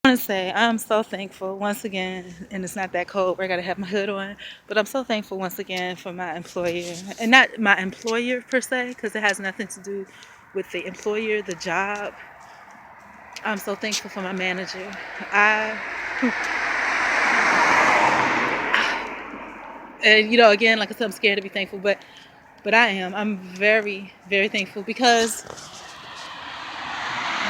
I want to say I'm so thankful once again, and it's not that cold where I gotta have my hood on, but I'm so thankful once again for my employer, and not my employer per se, because it has nothing to do with the employer, the job. I'm so thankful for my manager. I, and again, like I said, I'm scared to be thankful, but I am. I'm very, very thankful because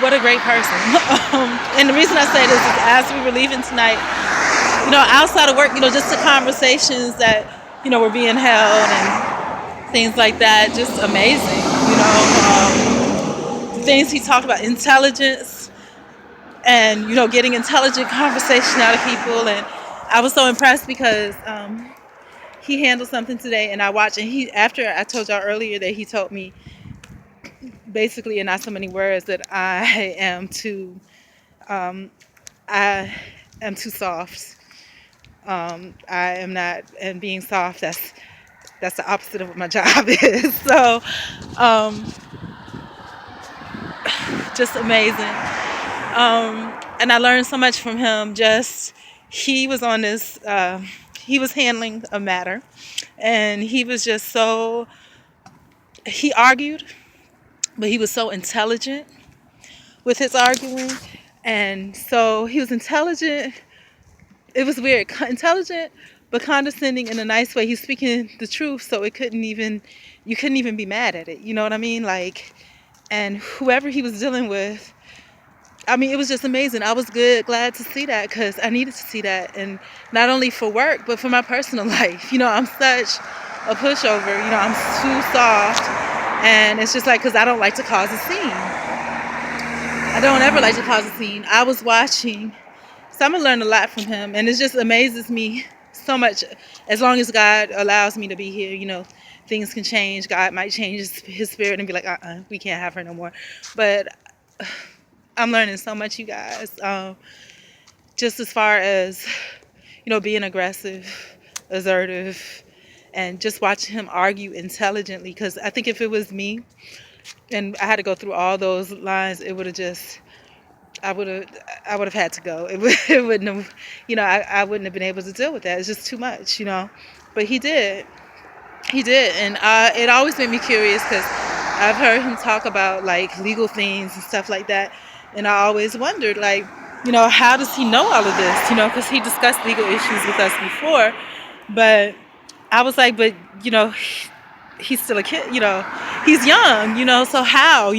what a great person. And the reason I say this is as we were leaving tonight, outside of work, just the conversations that, were being held and things like that, just amazing. The things he talked about, intelligence and, getting intelligent conversation out of people. And I was so impressed because he handled something today and I watched, and after I told y'all earlier that he told me basically in not so many words that um, I am too soft. I am not, and being soft, that's the opposite of what my job is. So, um, just amazing. And I learned so much from him. Just he was on this. He was handling a matter, and he was just so. He argued, but he was so intelligent with his arguing, and so he was intelligent. It was weird, intelligent, but condescending in a nice way. He's speaking the truth, so you couldn't even be mad at it. You know what I mean? Like, and whoever he was dealing with, I mean, it was just amazing. I was glad to see that because I needed to see that, and not only for work but for my personal life. I'm such a pushover. I'm too soft, and it's just like because I don't like to cause a scene. I don't ever like to cause a scene. I was watching, so I'm gonna learn a lot from him, and it just amazes me so much. As long as God allows me to be here, things can change. God might change his spirit and be like, we can't have her no more. But I'm learning so much, you guys. Just as far as, being aggressive, assertive, and just watching him argue intelligently. Because I think if it was me and I had to go through all those lines, it would have just, I would have, I would have had to go. It wouldn't have, I wouldn't have been able to deal with that. It's just too much. But he did, and it always made me curious because I've heard him talk about like legal things and stuff like that, and I always wondered like, how does he know all of this? Because he discussed legal issues with us before, but I was like, but he's still a kid, he's young, so how?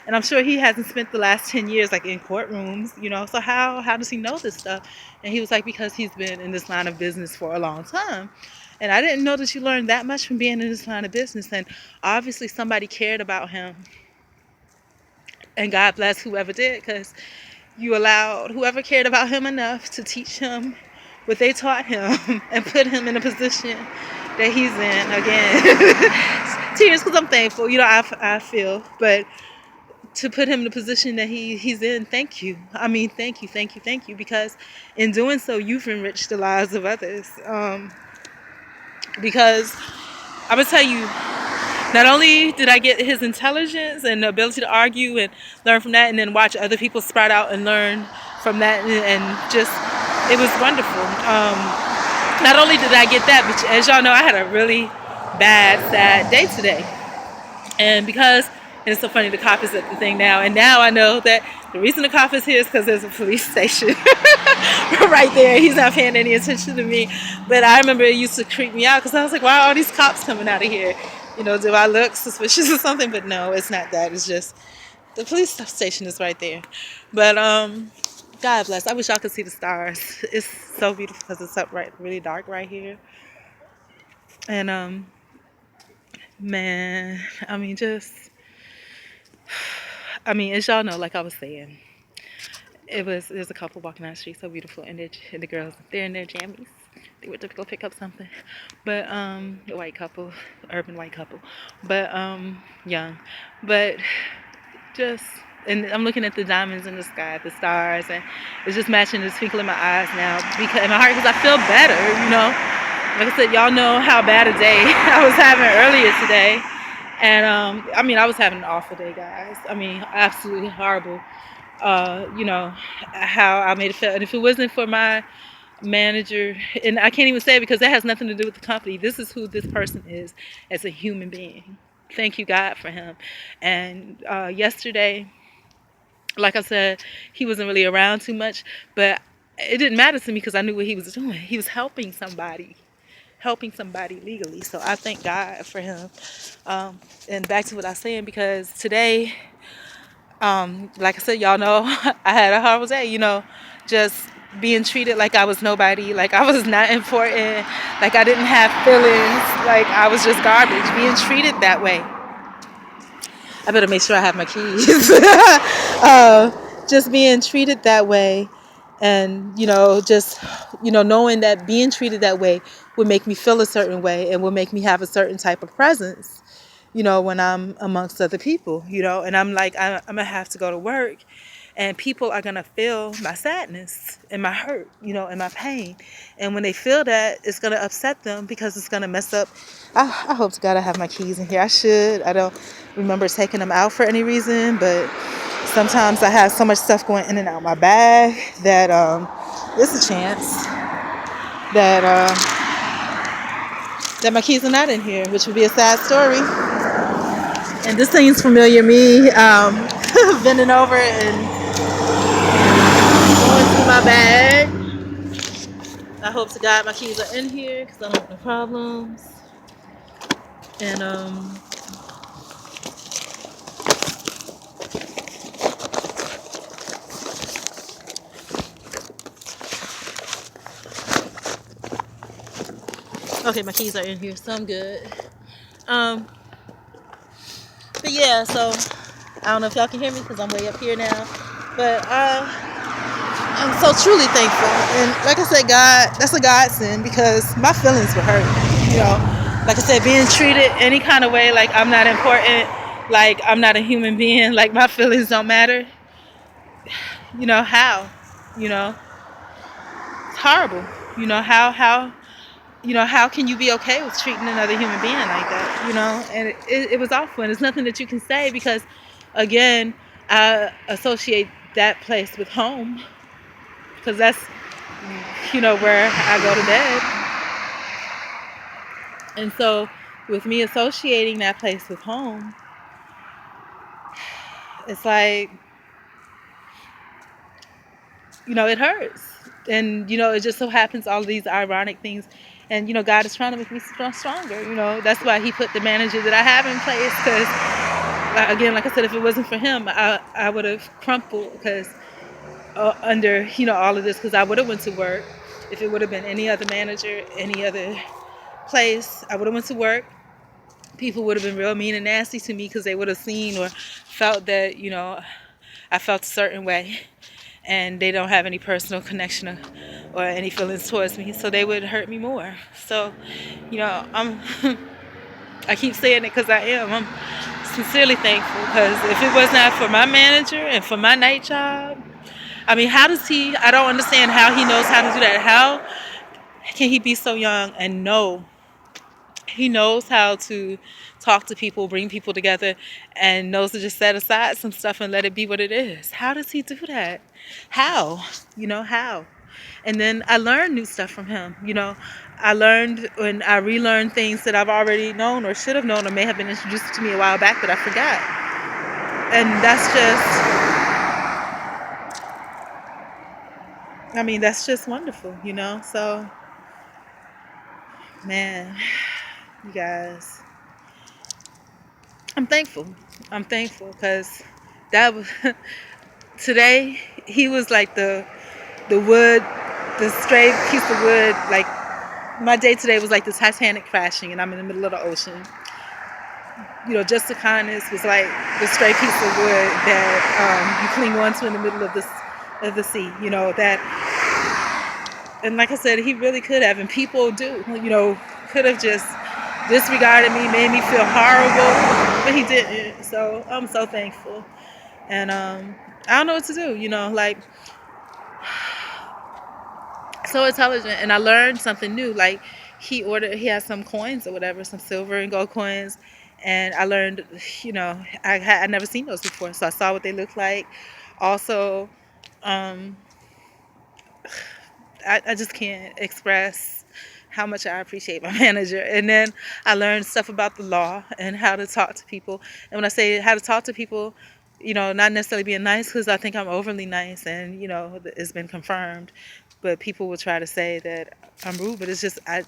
And I'm sure he hasn't spent the last 10 years like in courtrooms, so how does he know this stuff? And he was like, because he's been in this line of business for a long time. And I didn't know that you learned that much from being in this line of business. And obviously somebody cared about him. And God bless whoever did, because you allowed whoever cared about him enough to teach him what they taught him and put him in a position that he's in again. Tears because I'm thankful, I feel, but to put him in the position that he's in, thank you. I mean, thank you, because in doing so, you've enriched the lives of others. Because I'm gonna tell you, not only did I get his intelligence and the ability to argue and learn from that, and then watch other people sprout out and learn from that, and just it was wonderful. Not only did I get that, but as y'all know, I had a really bad, sad day today. And because, and it's so funny, the cop is at the thing now, and now I know that the reason the cop is here is because there's a police station right there. He's not paying any attention to me. But I remember it used to creep me out because I was like, why are all these cops coming out of here? Do I look suspicious or something? But no, it's not that. It's just the police station is right there. But God bless. I wish y'all could see the stars. It's so beautiful because it's up right, really dark right here. And man, as y'all know, like I was saying, there's a couple walking down the street, so beautiful, and the girls, they're in their jammies. They went to go pick up something, but a white couple, urban white couple, but young, but just, and I'm looking at the diamonds in the sky, the stars, and it's just matching the twinkle in my eyes now, because in my heart, because I feel better. Like I said, y'all know how bad a day I was having earlier today, and I was having an awful day, guys. Absolutely horrible. how I made it feel. And if it wasn't for my manager, and I can't even say it because that has nothing to do with the company. This is who this person is as a human being. Thank you, God, for him. And yesterday, like I said, he wasn't really around too much, but it didn't matter to me because I knew what he was doing. He was helping somebody legally. So I thank God for him. And back to what I was saying, because today, like I said, y'all know I had a horrible day, just being treated like I was nobody, like I was not important, like I didn't have feelings, like I was just garbage, being treated that way. I better make sure I have my keys. Just being treated that way, and just knowing that being treated that way would make me feel a certain way and would make me have a certain type of presence, when I'm amongst other people, and I'm like, I'm gonna have to go to work, and people are gonna feel my sadness and my hurt, and my pain. And when they feel that, it's gonna upset them because it's gonna mess up. I hope to God I have my keys in here. I should. I don't remember taking them out for any reason, but sometimes I have so much stuff going in and out my bag that there's a chance that that my keys are not in here, which would be a sad story. And this seems familiar. Me bending over and going through my bag. I hope to God my keys are in here because I don't want no problems. And okay, my keys are in here, so I'm good. Um, but yeah, so I don't know if y'all can hear me because I'm way up here now. But I'm so truly thankful. And like I said, God, that's a godsend because my feelings were hurt. Like I said, being treated any kind of way, like I'm not important, like I'm not a human being, like my feelings don't matter. How? It's horrible. How can you be okay with treating another human being like that? And it was awful. And it's nothing that you can say because, again, I associate that place with home because that's, where I go to bed. And so, with me associating that place with home, it's like, it hurts. And, it just so happens all of these ironic things. And, God is trying to make me stronger. That's why He put the manager that I have in place. Because, again, like I said, if it wasn't for him, I would have crumpled because under, all of this. Because I would have went to work. If it would have been any other manager, any other place, I would have went to work. People would have been real mean and nasty to me because they would have seen or felt that, I felt a certain way. And they don't have any personal connection or any feelings towards me, so they would hurt me more. So, I'm I keep saying it because I am. I'm sincerely thankful because if it was not for my manager and for my night job, I mean, how does he? I don't understand how he knows how to do that. How can he be so young and know? He knows how to talk to people, bring people together, and knows to just set aside some stuff and let it be what it is. How does he do that? How? How? And then I learned new stuff from him. I learned and I relearned things that I've already known or should have known or may have been introduced to me a while back that I forgot. And that's just wonderful, So, man, you guys, I'm thankful. I'm thankful because that was today. He was like the wood, the stray piece of wood. Like my day today was like the Titanic crashing, and I'm in the middle of the ocean. Just the kindness was like the stray piece of wood that you cling on to in the middle of the sea. And like I said, he really could have, and people do. Could have just disregarded me, made me feel horrible, but he didn't. So I'm so thankful, and I don't know what to do. Like so intelligent, and I learned something new. Like he had some coins or whatever, some silver and gold coins, and I learned, I never seen those before, so I saw what they looked like. Also, um, I just can't express how much I appreciate my manager. And then I learned stuff about the law and how to talk to people. And when I say how to talk to people, not necessarily being nice, because I think I'm overly nice, and it's been confirmed. But people will try to say that I'm rude, but it's just that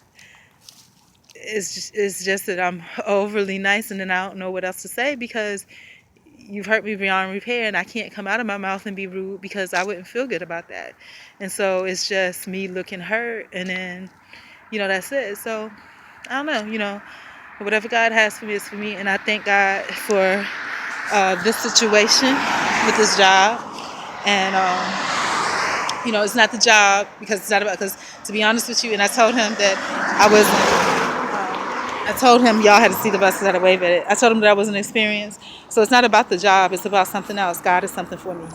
I'm overly nice, and then I don't know what else to say, because you've hurt me beyond repair, and I can't come out of my mouth and be rude, because I wouldn't feel good about that. And so it's just me looking hurt, and then that's it. So I don't know, whatever God has for me is for me, and I thank God for this situation with this job. And it's not the job, because it's not about, because to be honest with you, and I told him that I wasn't. I told him y'all had to see the buses had to wave at it. I told him that I wasn't experienced. So it's not about the job, it's about something else. God is something for me.